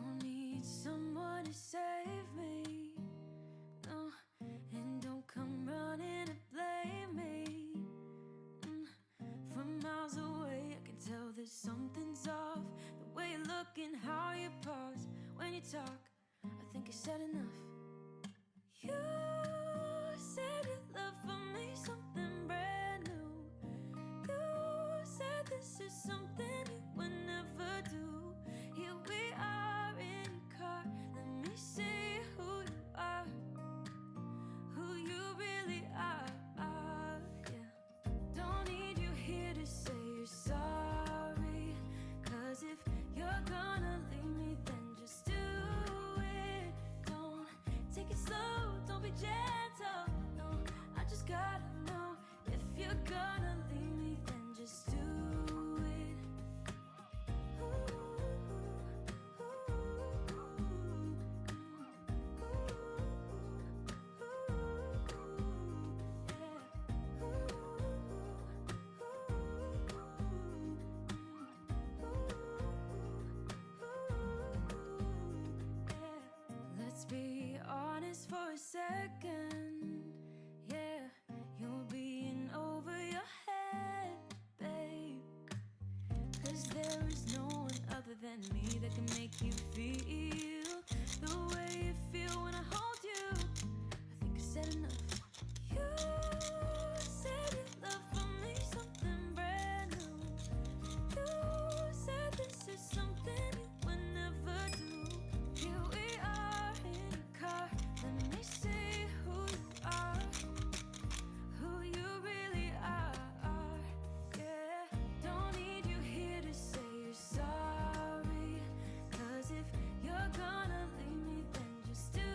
don't need someone to save me, no, and don't come running to blame me. From miles away I can tell that something's off. The way you look and how you pause when you talk, I think I said enough. You said your love for me something brand new. You said this is something you would never do. Here we are in your car, let me see who you are, who you really are, yeah. Don't need you here to say you're sorry, 'cause if you're gonna leave me, then just do it. Don't take it slow, don't be gentle, no, I just gotta know. If you're gonna leave me, then just do it. Let's be honest for a second, yeah. You're being over your head, babe, 'cause there is no one other than me that can make you feel the way you feel when I hold you. I think I said enough. You said your love for me something brand new. You said this is something you would never do. Here we are in your car, let me see who you are, who you really are, yeah. Don't need you here to say you're sorry, 'cause if you're gonna leave me, then just do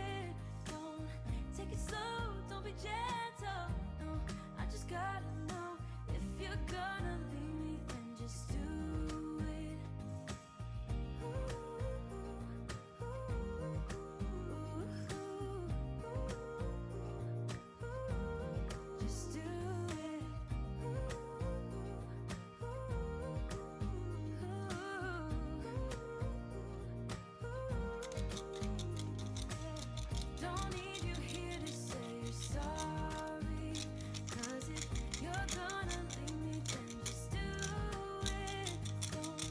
it. Don't take it slow, don't be gentle, no, I just gotta know. If you're gonna leave me, then just do it. Just do it. Don't need you here to say you're sorry, 'cause if you're gonna leave me, then just do it. Don't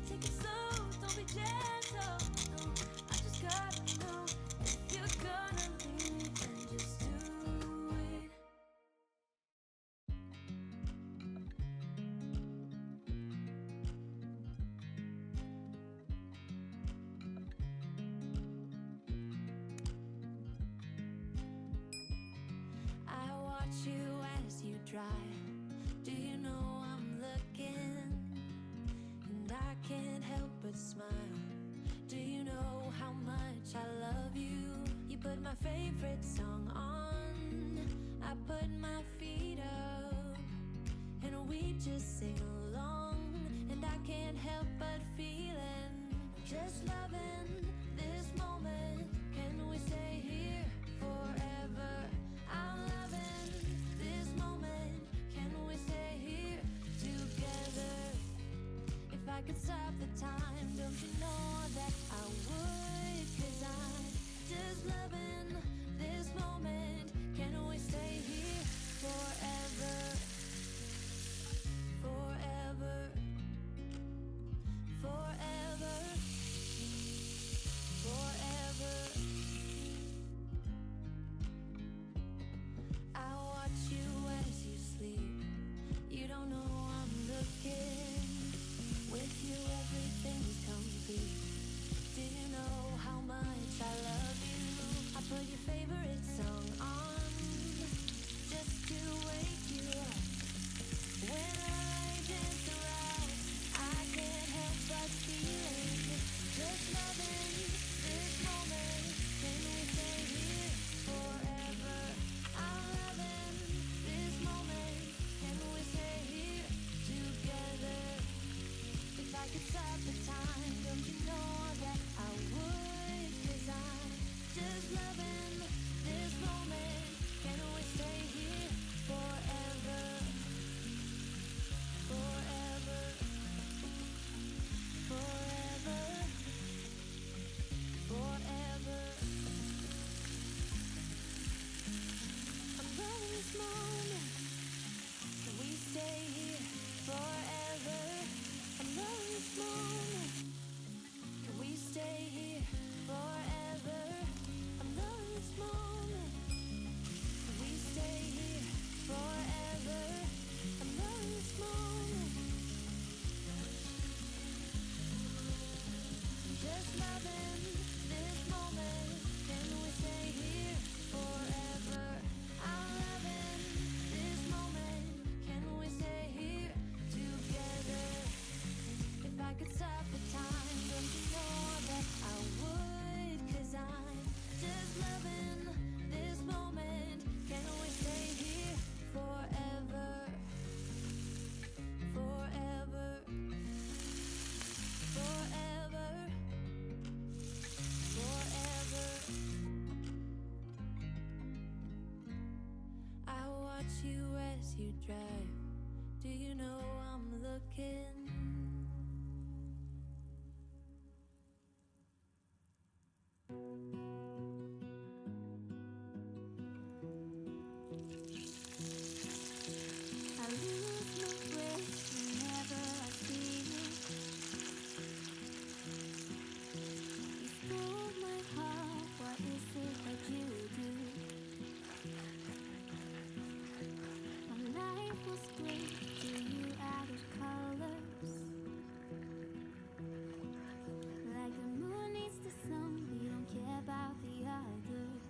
take it slow, don't be gentle, no, I just gotta know. If you're gonna leave me, then just do it. I watch you as you drive. Do you know I'm looking? And I can't help but smile. Do you know how much I love you? You put my favorite song on, I put my feet up, and we just sing along. And I can't help but feeling, just loving this moment. Can we stay here forever? I'm loving this moment. Can we stay here together? If I could stop the time, don't you know that I would? 'Cause I'm just loving this moment. Can we stay here forever? Forever, forever. you as you drive. Do you know I'm looking? I lose my breath whenever I see you. You stole my heart, what is it that you do? My life was great till you added colors. Like the moon needs the sun, we don't care about the others.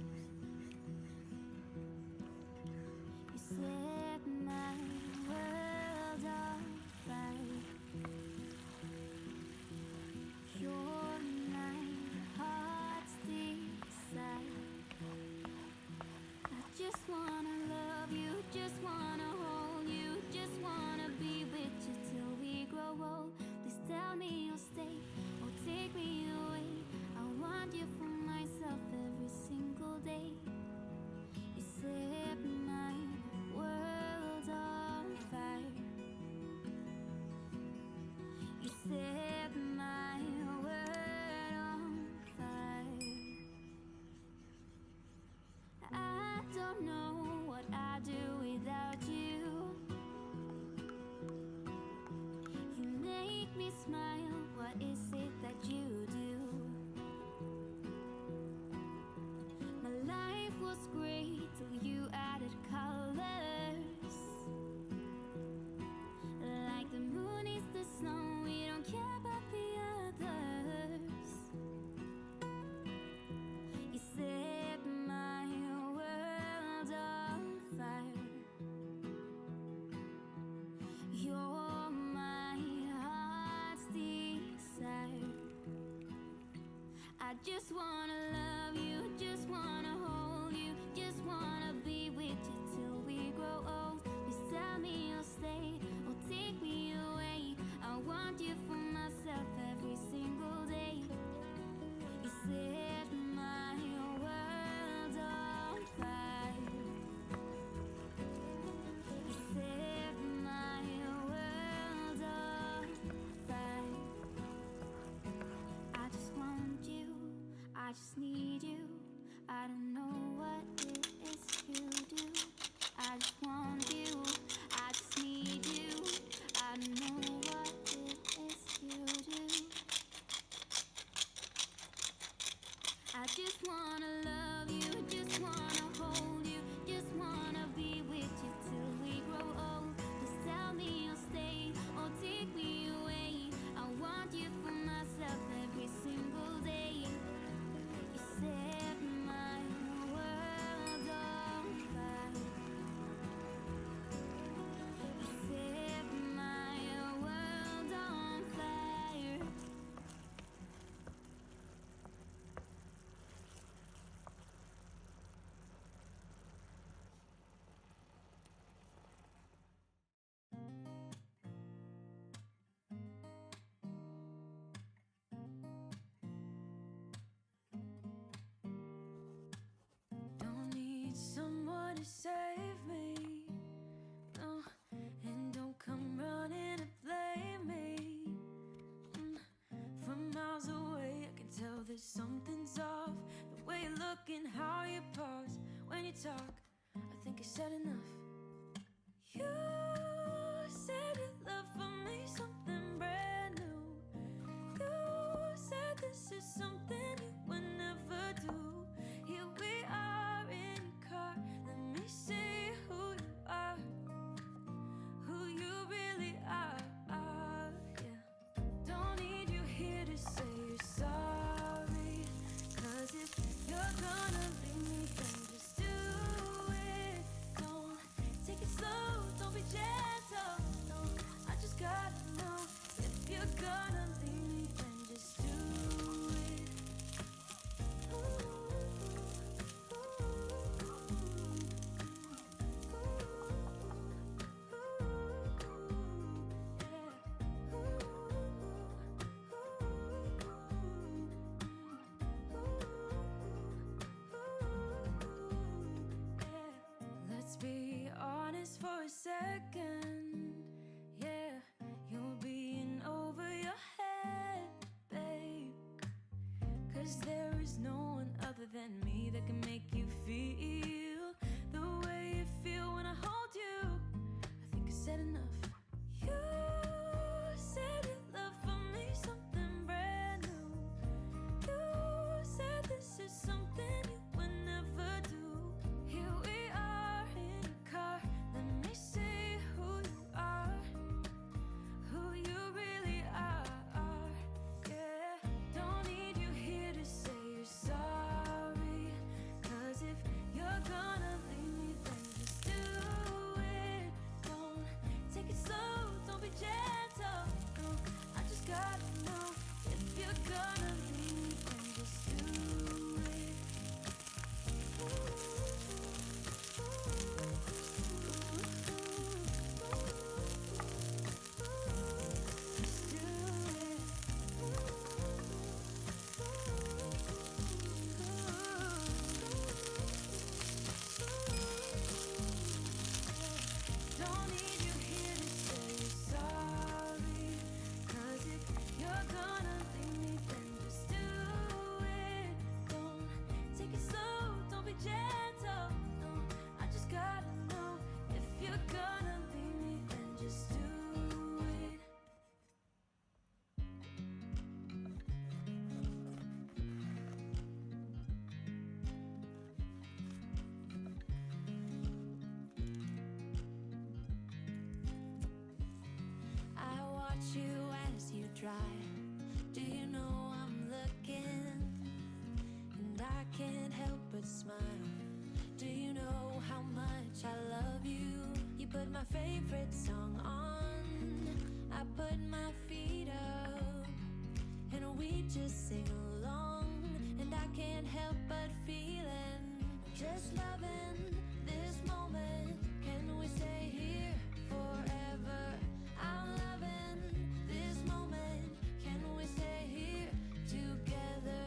You set my world on fire. You're my heart's desire. I just wanna love you, just wanna hold you, just wanna be with you till we grow old. Please tell me you'll stay or take me away. I want you for myself every single day. You set my world on fire. You set my world on fire. I don't know what I'd do without you. You make me smile, what is it that you do? My life was great till you added colors. Like the moon is the snow, we don't care about the others. You set my world on fire. You're my heart's desire. I just wanna love you, just wanna hold you, just wanna be with you till we grow old. Please tell me you'll stay or take me away. I want you for myself every single day. You set my world on fire. You set my world on fire. I just want you, I just need you. I don't know what it is you do. I just want you, I just need you. I don't know what it is you do. I just wanna love you, just wanna hold you, just wanna be with you till we grow old. Just tell me you'll stay or take me away. I want you for myself every single day. You set my world on fire. You set my world on fire. Don't need someone to save me, no, and don't come running to blame me. From miles away I can tell that something's off. The way you look and how you pause when you talk, I think I said enough. You said your love for me something brand new. You said this is something you would never do. Here we are in your car, let me see who you are, who you really are, yeah. Don't need you here to say you're sorry, 'cause if you're gonna leave me, then just do it. Don't take it slow, don't be second. Yeah, you'll be in over your head, babe. 'Cause there is no one other than me that can make you feel the way you feel when I hold you. I think I said enough. You said your love for me something brand new. You said this is something you would never do. Here we are in a car. Let me see who you are, who you really are. Yeah, don't need you here to say you're sorry. 'Cause if you're gonna leave me, then just do it. Don't take it slow, don't be gentle. No, I just gotta know if you're gonna leave me, then just do it. Just do Don't need you here to say you're sorry. 'Cause if you're gonna leave me, then just do it. Don't take it slow, don't be gentle. No, I just gotta know if you're gonna leave me, then just do it. I watch you as you drive. Do you know I'm looking? And I can't help but smile. Do you know how much I love you? You put my favorite song on. I put my feet up, and we just sing along. And I can't help but feeling, just loving this moment. Can we stay here forever? I'm loving this moment. Can we stay here together?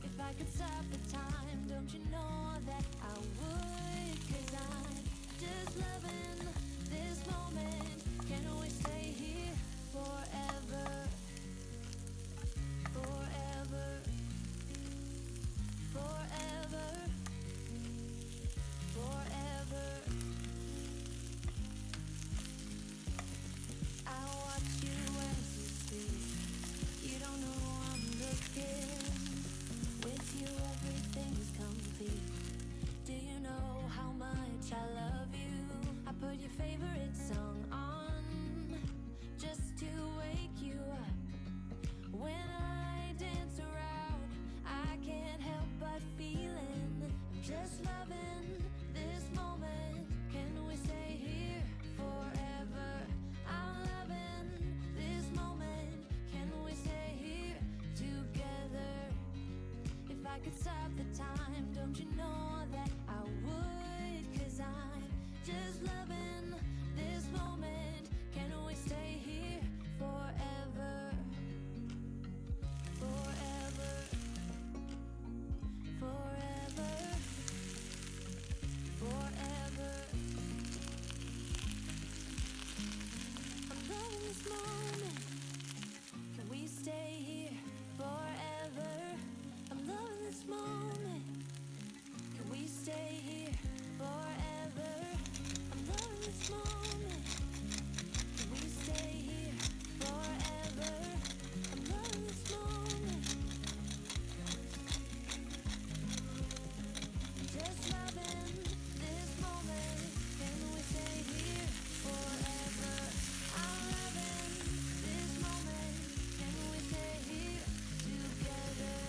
If I could stop the time, don't you know that I would? 'Cause I'm just loving this moment. Can we stay here forever? Forever. Forever. Forever. I watch you as you sleep. You don't know I'm looking. With you everything's complete. Do you know how much I love you? I put your favorite song on just to wake you up. When I dance around, I can't help but feeling, just loving this moment. Can we stay here forever? I'm loving this moment. Can we stay here together? If I could stop the time, don't you know that I would? 'Cause I'm just loving this moment. Can we stay here forever? Forever. Forever. Forever. I'm loving this moment. Can we stay here forever? I'm loving this moment. Can we stay here forever? I'm loving this moment. Can we stay here forever? I'm loving this moment. Just loving this moment. Can we stay here forever? I'm loving this moment. Can we stay here together?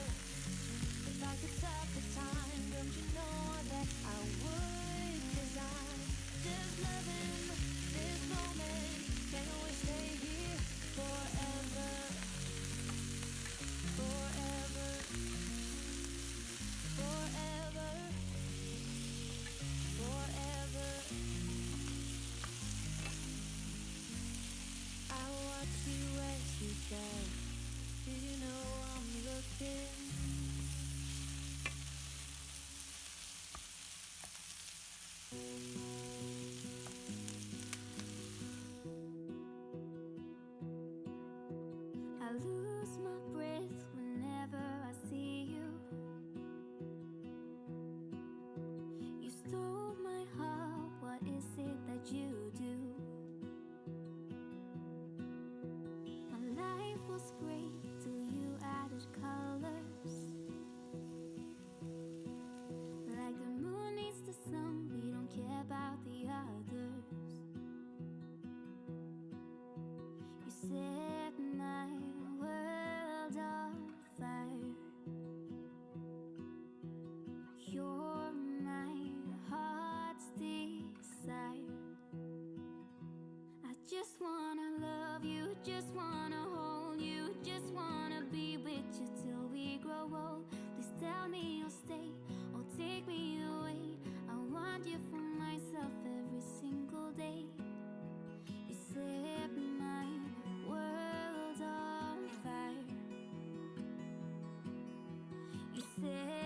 If I could stop the time, don't you know that I would? 'Cause I'm just loving this moment. Can we stay here forever? Forever. Forever. Forever. I watch you as you drive. Do you know I'm looking? you'll stay or take me away. I want you for myself every single day. You set my world on fire. You set